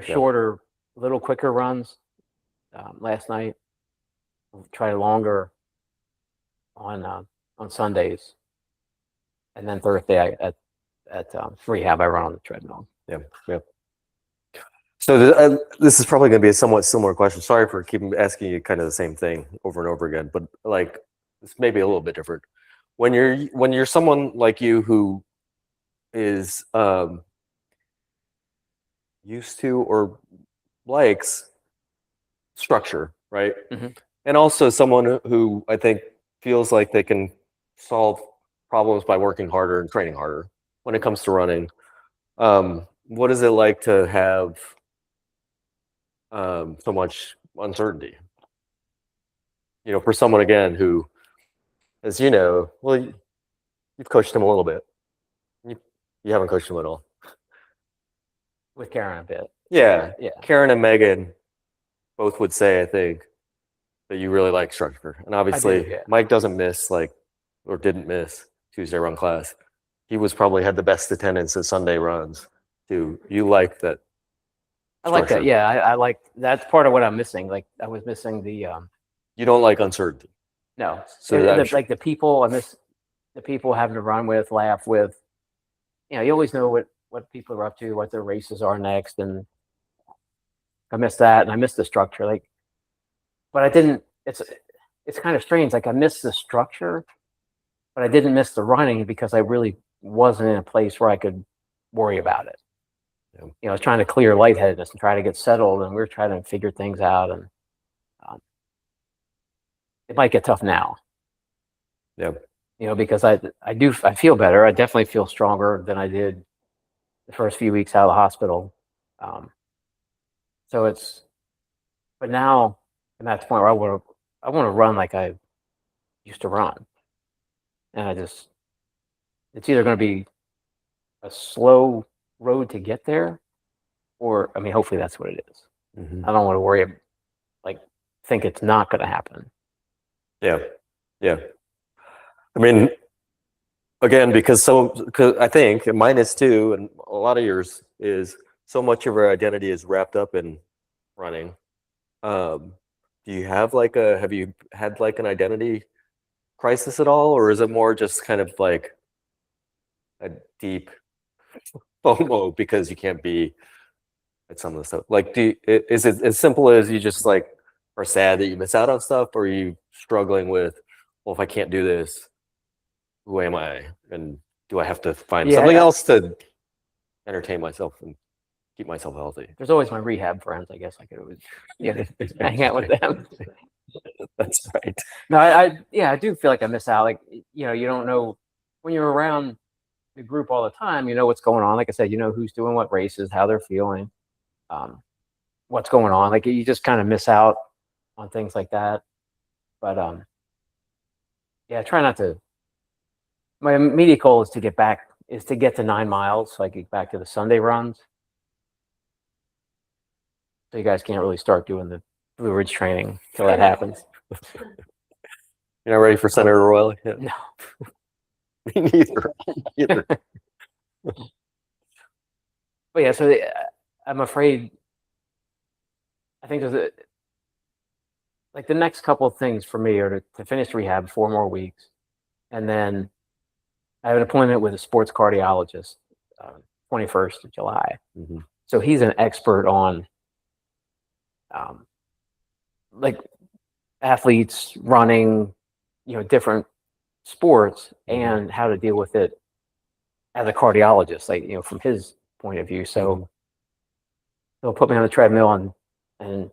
Shorter, a little quicker runs. Last night, I'll try longer on Sundays, and then Thursday at rehab I run on the treadmill. Yeah. So this is probably going to be a somewhat similar question. Sorry for keeping asking you kind of the same thing over and over again, but like this may be a little bit different. When you're someone like you who is used to or likes structure, right? And also someone who I think feels like they can solve problems by working harder and training harder when it comes to running. What is it like to have so much uncertainty? For someone, again, who, as you know, well, You've coached him a little bit. You haven't coached him at all. with Karen a bit. Yeah. Yeah. Karen and Megan both would say, I think, that you really like structure. And obviously, yeah. Mike doesn't miss or didn't miss Tuesday run class. He was probably had the best attendance at Sunday runs too. You like that? I like that. structure. Yeah, I like that's part of what I'm missing. Like I was missing the You don't like uncertainty. no, So like the people I miss the people having to run with, laugh with. You know, you always know what people are up to, what their races are next, and I miss that, and I miss the structure. Like, but I didn't. It's kind of strange. Like I missed the structure, but I didn't miss the running because I really wasn't in a place where I could worry about it. Yeah. You know, I was trying to clear lightheadedness and try to get settled, and we were trying to figure things out. And it might get tough now. Yeah. You know, because I feel better. I definitely feel stronger than I did the first few weeks out of the hospital. So but now I'm at the point where I want to run like I used to run, and it's either going to be a slow road to get there, or I mean, hopefully that's what it is. Mm-hmm. I don't want to worry, think it's not going to happen. Yeah. Yeah. I mean, again, because I think mine is too, and a lot of yours is so much of our identity is wrapped up in running. Do you have have you had like an identity crisis at all, or is it more just kind of like a deep FOMO because you can't be at some of the stuff? Like, is it as simple as you just like are sad that you miss out on stuff, or are you struggling with, well, if I can't do this, who am I, and do I have to find something else to entertain myself and keep myself healthy? There's always my rehab friends. I guess I could always hang out with them. That's right. No, I do feel like I miss out. Like, you know, you don't know when you're around the group all the time, you know what's going on. Like I said, you know who's doing what races, how they're feeling, what's going on. Like you just kind of miss out on things like that. But yeah, try not to. My immediate goal is to get to 9 miles so I get back to the Sunday runs. So you guys can't really start doing the Blue Ridge training till that happens. You're not ready for Senator Royal yet? No. Me neither. Either. But yeah, so I'm afraid. I think there's the next couple of things for me are to finish rehab 4 more weeks, and then I have an appointment with a sports cardiologist, 21st of July. Mm-hmm. So he's an expert on like athletes running, you know, different sports and how to deal with it as a cardiologist, like, you know, from his point of view. So they'll put me on the treadmill and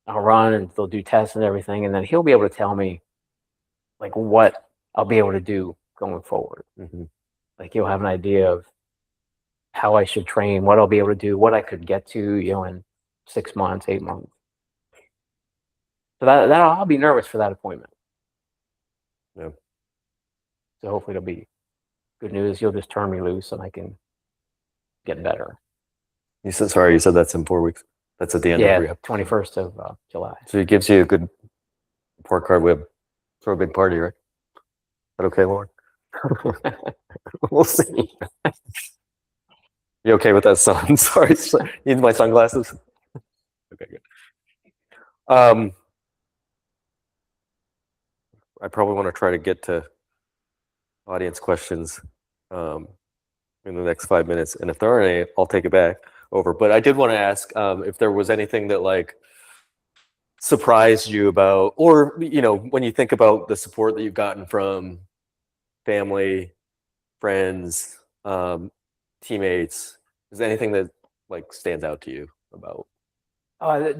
I'll run and they'll do tests and everything. And then he'll be able to tell me like what I'll be able to do going forward. Mm-hmm. Like he'll have an idea of how I should train, what I'll be able to do, what I could get to, you know, in 6 months, 8 months. So that I'll be nervous for that appointment. Yeah. So hopefully it'll be good news. You'll just turn me loose and I can get better. You said that's in 4 weeks. That's at the end of rehab. 21st of July. So it gives you a good report card. We throw a big party, right? Is that okay, Lauren? We'll see. You okay with that sun? Sorry, need my sunglasses. Okay, good. I probably want to try to get to audience questions in the next 5 minutes, and if there aren't any, I'll take it back over. But I did want to ask if there was anything that like surprised you about, or you know, when you think about the support that you've gotten from family, friends, teammates, is there anything that like stands out to you about?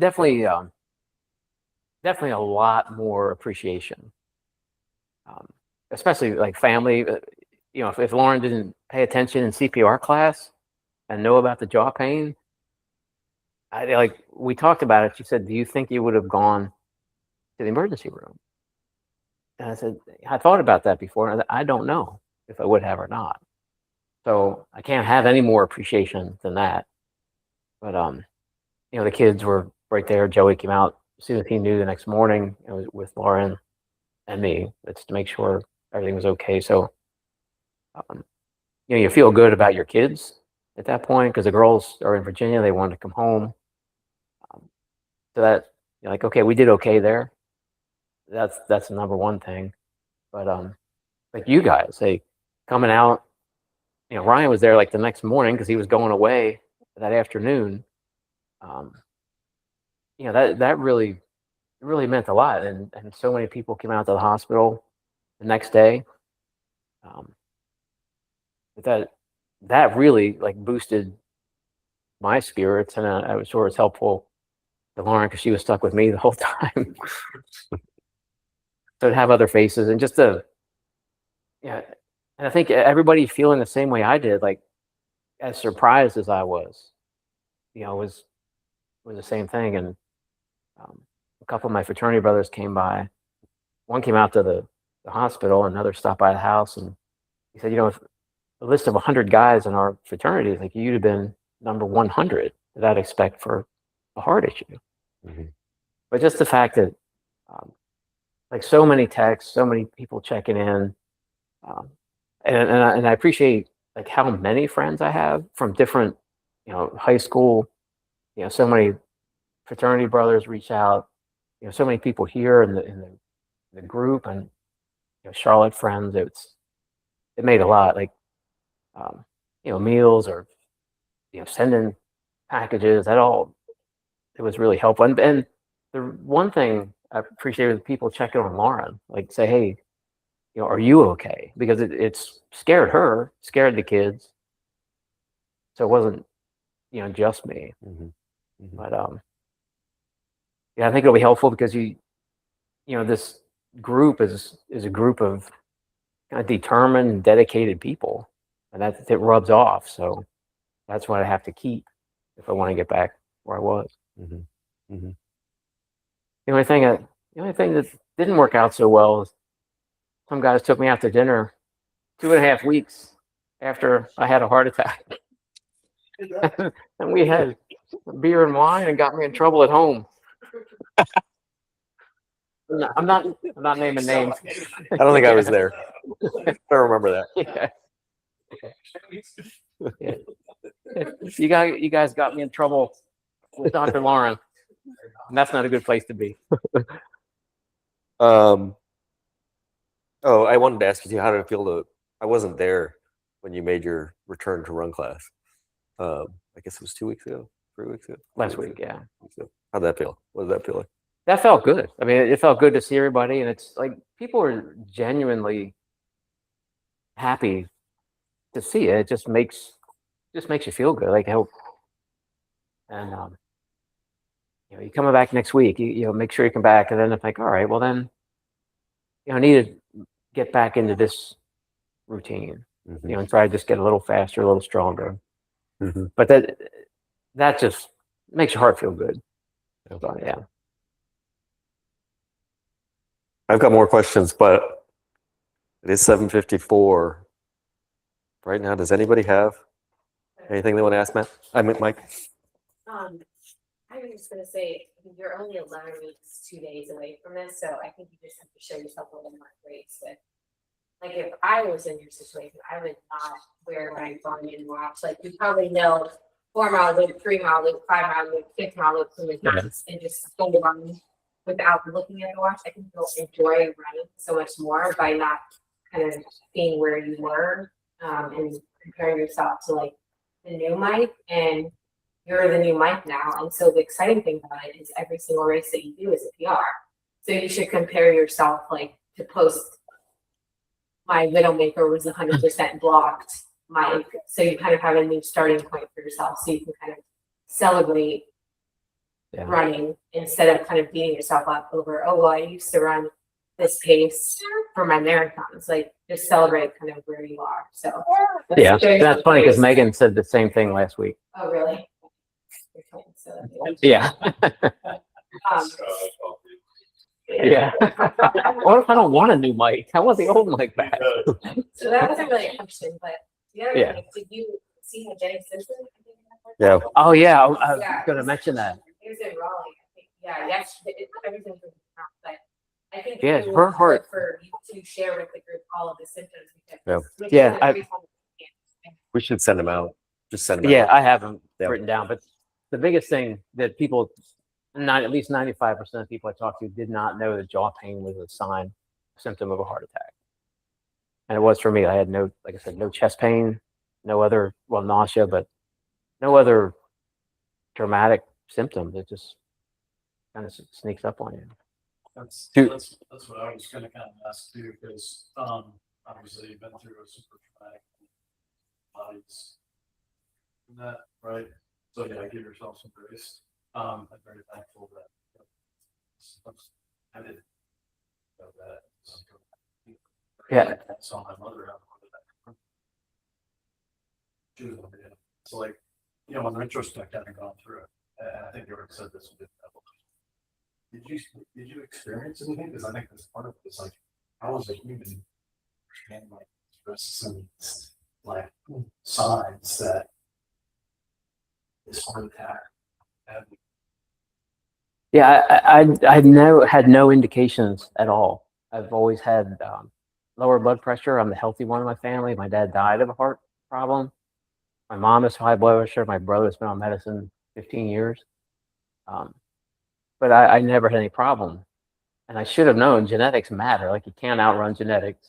Definitely a lot more appreciation, especially like family. You know, if Lauren didn't pay attention in CPR class and know about the jaw pain, we talked about it. She said, "Do you think you would have gone to the emergency room?" And I said, "I thought about that before. And I don't know." if I would have or not. So I can't have any more appreciation than that. But the kids were right there. Joey came out as soon as he knew the next morning. It was with Lauren and me. It's to make sure everything was okay. So you feel good about your kids at that point because the girls are in Virginia. They wanted to come home. So that you're like, okay, we did okay there. That's the number one thing. But like you guys, coming out. Ryan was there like the next morning because he was going away that afternoon. That really meant a lot, and so many people came out to the hospital the next day. But that really like boosted my spirits, and I was sure it's helpful to Lauren because she was stuck with me the whole time. So to have other faces and just and I think everybody feeling the same way I did, like as surprised as I was, was the same thing. And a couple of my fraternity brothers came by. One came out to the hospital, another stopped by the house, and he said, if a list of 100 guys in our fraternity, like you'd have been number 100 that I'd expect for a heart issue. Mm-hmm. But just the fact that like so many texts, so many people checking in, and I appreciate like how many friends I have from different, high school, so many fraternity brothers reach out, so many people here in the group and Charlotte friends. It made a lot like meals or sending packages. It was really helpful. And the one thing I appreciate was people checking on Lauren, like say, hey, are you okay? Because it's scared her, scared the kids. So it wasn't, just me. Mm-hmm. Mm-hmm. But I think it'll be helpful because this group is a group of kind of determined, dedicated people, and it rubs off. So that's what I have to keep if I want to get back where I was. Mm-hmm. Mm-hmm. The only thing that didn't work out so well is some guys took me out to dinner 2.5 weeks after I had a heart attack. And we had beer and wine and got me in trouble at home. I'm not naming names. I don't think I was there. I don't remember that. Yeah. You guys got me in trouble with Dr. Lauren, and that's not a good place to be. I wanted to ask you how did it feel I wasn't there when you made your return to run class. I guess it was 2 weeks ago, 3 weeks ago. Last week, yeah. How'd that feel? What did that feel like? That felt good. I mean, it felt good to see everybody, and it's like people are genuinely happy to see it. It just makes you feel good. Like how, and you're coming back next week. You make sure you come back, and then it's like, all right, well then, I need to get back into this routine. Mm-hmm. And try to just get a little faster, a little stronger. Mm-hmm. But that just makes your heart feel good. So, yeah. I've got more questions, but it is 7:54 right now. Does anybody have anything they want to ask Matt? Mike. I was just going to say, you're only 11 weeks, 2 days away from this, so I think you just have to show yourself a little more grace. But like, if I was in your situation, I would not wear my Garmin watch. Like, you probably know 4-mile loop, 3-mile loop, 5-mile loop, 6-mile loop from the guns, and just go on without looking at the watch. I think you'll enjoy running so much more by not kind of being where you were and comparing yourself to like the new Mike, and you're the new Mike now. And so the exciting thing about it is every single race that you do is a PR. So you should compare yourself like to post my Widowmaker was 100% blocked Mike. So you kind of have a new starting point for yourself. So you can kind of celebrate running instead of kind of beating yourself up over, oh, well, I used to run this pace for my marathons. Like, just celebrate kind of where you are. So yeah, that's funny because Megan said the same thing last week. Oh, really? Yeah. Yeah. What if I don't want a new mic? I want the old mic back. So that wasn't really a question, but the other Yeah. thing, did you see how Jenny Simpson? I think Yeah. Oh yeah, I was Yeah. gonna mention that. It was in Raleigh, I think. Yeah, yes, everything's in town, but I think Yeah, it her would heart- good for you to share with the group all of the symptoms. Yeah. Yeah, We should send them out. Just send them Yeah, out. I have them Yeah. written down, but the biggest thing that people, at least 95% of people I talked to did not know that jaw pain was a symptom of a heart attack. And it was for me. I had no, like I said, no chest pain, no other, well, nausea, but no other dramatic symptoms. It just kind of sneaks up on you. That's Dude. that's what I was gonna kind of ask too, because obviously you've been through a super traumatic bodies. That right? So yeah, give yourself some grace. I'm very thankful that I did know that. Yeah. I saw my mother have a heart attack. She was on the So like, you know, in retrospect, having gone through it, and I think you already said this with did you experience anything? Because I think this part of it is like, how is a human understand like risks and like signs that this heart attack had? Yeah, I had no indications at all. I've always had lower blood pressure. I'm the healthy one in my family. My dad died of a heart problem. My mom has high blood pressure. My brother's been on medicine 15 years. But I never had any problem. And I should have known genetics matter. Like, you can't outrun genetics.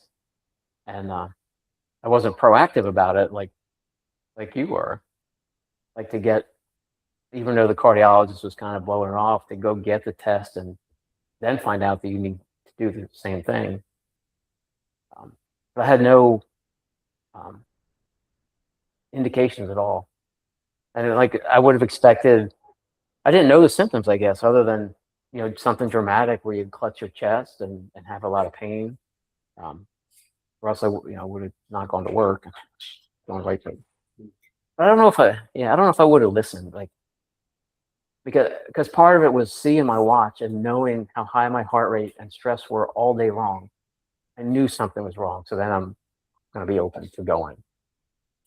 And I wasn't proactive about it like you were. Like, to get, even though the cardiologist was kind of blowing it off, to go get the test and then find out that you need to do the same thing. But I had no indications at all. And like, I would have expected, I didn't know the symptoms, I guess, other than, you know, something dramatic where you clutch your chest and have a lot of pain. Or else I would have not gone to work. Gone right to. But I don't know if I don't know if I would have listened, like, because part of it was seeing my watch and knowing how high my heart rate and stress were all day long. I knew something was wrong, so then I'm going to be open to going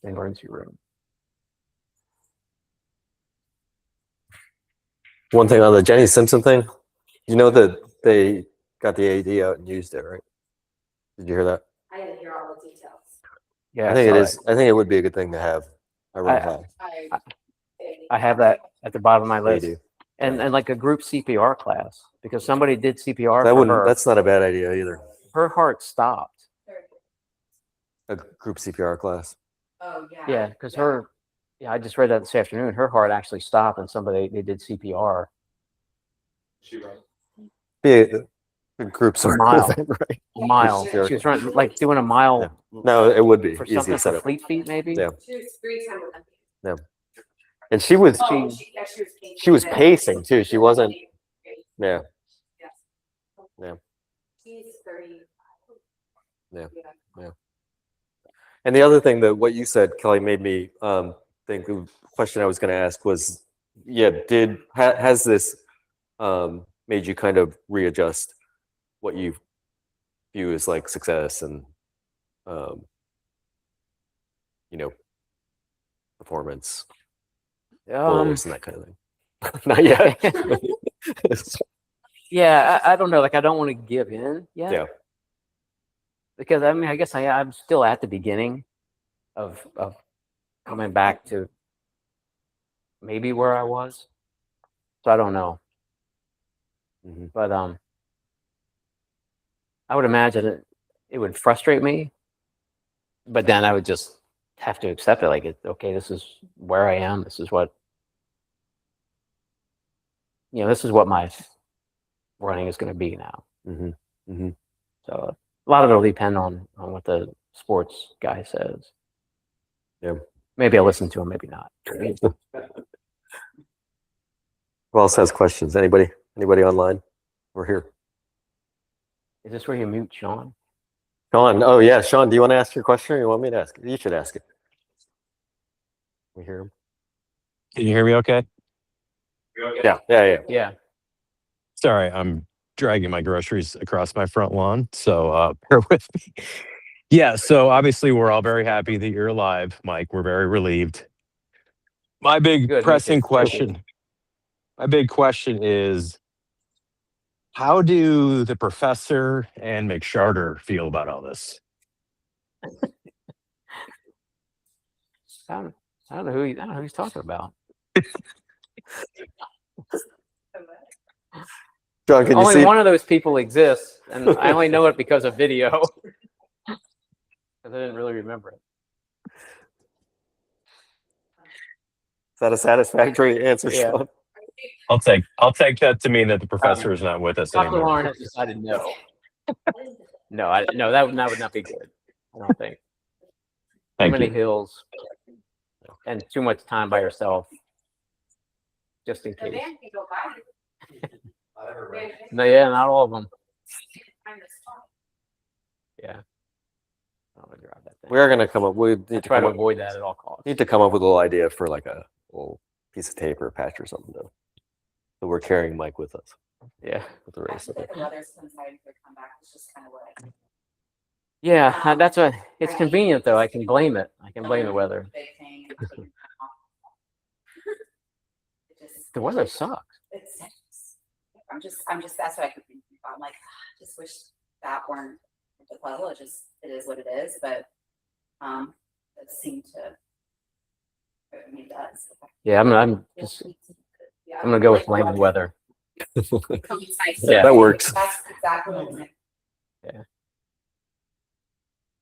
in the emergency room. One thing on the Jenny Simpson thing, you know that they got the AED out and used it, right? Did you hear that? I didn't hear all the details. Yeah, I think saw it is. I think it would be a good thing to have. I really have. I have that at the bottom of my Yeah, you list, do. and like a group CPR class, because somebody did CPR That for wouldn't. her. That's not a bad idea either. Her heart stopped. A group CPR class. Oh, yeah. Yeah, because I just read that this afternoon. Her heart actually stopped, and they did CPR. Be a group sort of mile. event, right? A mile. Sure. She was running, like, doing a mile. Yeah. No, it would be For easy something to set for up. Fleet Feet, maybe. Yeah. She was 3-time Olympian. Yeah. And she was she was pacing too. She wasn't. Yeah. Yes. Yeah. She's 30. Yeah. Yeah. And the other thing that what you said, Kelly, made me think the question I was going to ask was, yeah, has this made you kind of readjust what you view as like success and performance goals and that kind of thing? Not yet. Yeah, I don't know. Like, I don't want to give in yet. Yeah. Because I mean, I guess I'm still at the beginning of coming back to maybe where I was. So I don't know. Mm-hmm. But I would imagine it would frustrate me. But then I would just have to accept it. Like, okay, this is where I am. This is what this is what my running is going to be now. Mm-hmm. Mm-hmm. So a lot of it will depend on what the sports guy says. Yeah. Maybe I'll listen to him, maybe not. Who else has questions? Anybody online? We're here. Is this where you mute Sean? Sean. Oh yeah, Sean. Do you want to ask your question, or you want me to ask it? You should ask it. We hear him. Can you hear me okay? Yeah. Yeah. Sorry, I'm dragging my groceries across my front lawn. So bear with me. Yeah. So obviously, we're all very happy that you're alive, Mike. We're very relieved. My big Good, me pressing too. question. My big question is, how do the professor and Mike Schreder feel about all this? I don't know I don't know who he's talking about. John, can you Only see? one of those people exists, and I only know it because of video. Because I didn't really remember it. Is that a satisfactory answer, Yeah. Sean? I'll take that to mean that the professor is not with us Dr. anymore. Lauren has decided no. No, that would not be good. I don't think. Too Thank many you. hills and too much time by yourself, just in The case. van can go by. No, yeah, not all of them. Yeah. I'm gonna drive that thing. We are going to come up. We I need to try come to up, avoid that at all costs. need to come up with a little idea for like a little piece of tape or a patch or something, though. So we're carrying Mike with us Yeah. with the race. Actually, the weather's coinciding to come back. It's just kind of what. Yeah, that's a. It's convenient though. I can blame it. I can blame the weather. Big thing. It just- The weather sucks. It's. I'm just. That's what I keep thinking about. I'm like, I just wish that weren't the puzzle. It is what it is. But, it seemed to. I mean, it does. Yeah, I'm gonna go with blaming weather. Yeah. That works. That's exactly what it is.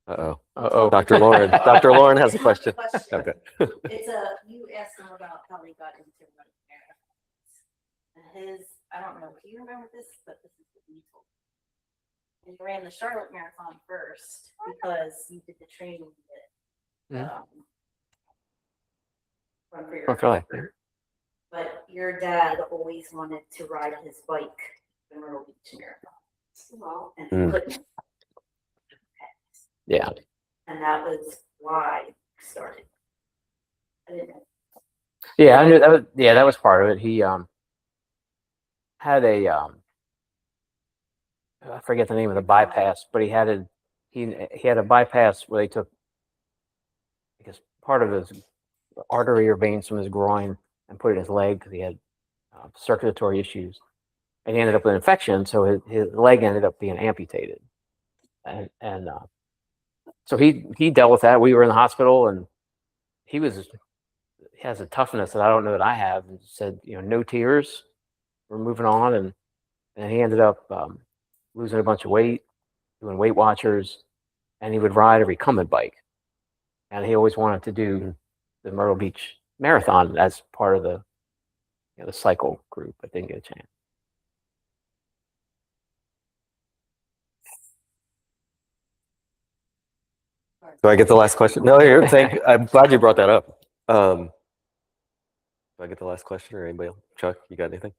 Uh-oh. Uh-oh. Dr. Lauren. Dr. Lauren has a question. Okay. It's you asked him about how he got into running marathons. And I don't know if you remember this, but this is what he told me. He ran the Charlotte Marathon first because you did the training that, Run for Your Run for Life. Life. But your dad always wanted to ride his bike the Myrtle Beach Marathon. And he couldn't. Yeah. And that was why I started. I didn't know. Yeah, I knew that was. Yeah, that was part of it. He had a I forget the name of the bypass, but he had a bypass where they took, I guess, part of his artery or veins from his groin and put it in his leg because he had circulatory issues, and he ended up with an infection, so his leg ended up being amputated, and so he dealt with that. We were in the hospital, and he has a toughness that I don't know that I have, and said, no tears, we're moving on, and he ended up losing a bunch of weight, doing Weight Watchers, and he would ride a recumbent bike, and he always wanted to do the Myrtle Beach Marathon as part of the the cycle group, but didn't get a chance. Do I get the last question? No, I'm glad you brought that up. Do I get the last question or anybody else? Chuck, you got anything?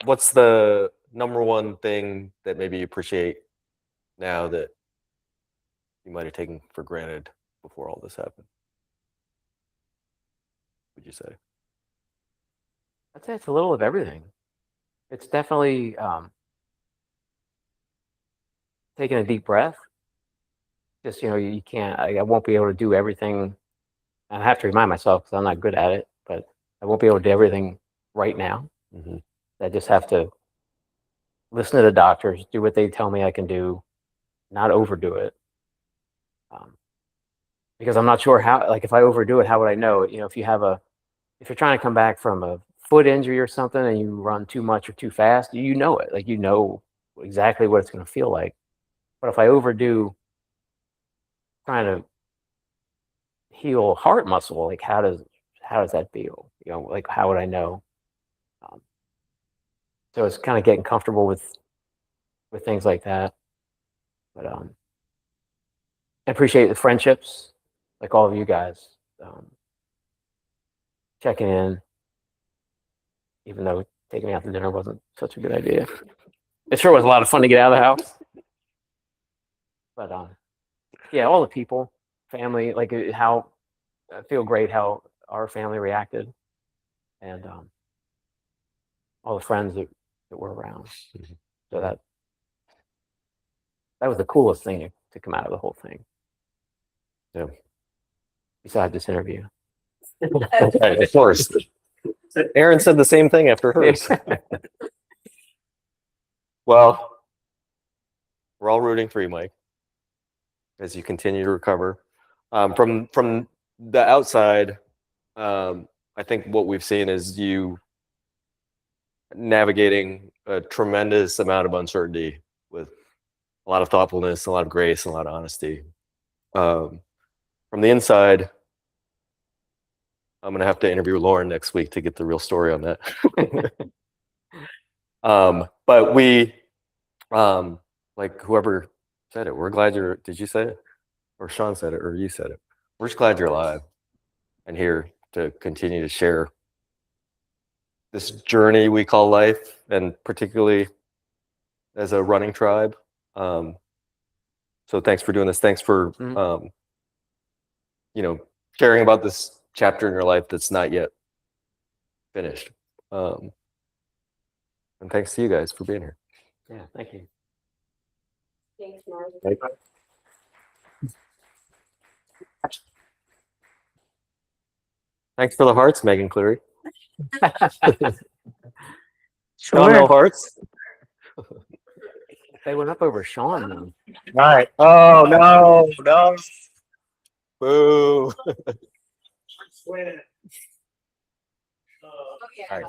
What's the number one thing that maybe you appreciate now that you might have taken for granted before all this happened? Would you say? I'd say it's a little of everything. It's definitely taking a deep breath. Just, you can't, I won't be able to do everything. I have to remind myself because I'm not good at it, but I won't be able to do everything right now. Mm-hmm. I just have to listen to the doctors, do what they tell me I can do, not overdo it. Because I'm not sure how, like if I overdo it, how would I know? If you're trying to come back from a foot injury or something and you run too much or too fast, you know it. Like, you know exactly what it's going to feel like. But if I overdo trying to heal heart muscle, like how does that feel? Like how would I know? So it's kind of getting comfortable with things like that. But I appreciate the friendships, like all of you guys, checking in, even though taking me out to dinner wasn't such a good idea. It sure was a lot of fun to get out of the house. But yeah, all the people, family, like how I feel great how our family reacted, and all the friends that were around. Mhm. So that was the coolest thing to come out of the whole thing. Yeah. Besides this interview. Right, of course. Aaron said the same thing after hers. Well, we're all rooting for you, Mike, as you continue to recover. From the outside, I think what we've seen is you navigating a tremendous amount of uncertainty with a lot of thoughtfulness, a lot of grace, and a lot of honesty. From the inside, I'm going to have to interview Lauren next week to get the real story on that. But we, like whoever said it, we're glad did you say it? Or Sean said it, or you said it. We're just glad you're alive and here to continue to share this journey we call life, and particularly as a running tribe. So thanks for doing this. Thanks for, sharing about this chapter in your life that's not yet finished. And thanks to you guys for being here. Yeah, thank you. Thanks, Mark. Thanks for the hearts, Megan Cleary. Sure. No hearts. They went up over Sean then. Right. Oh no, no. Boo. Okay. All right.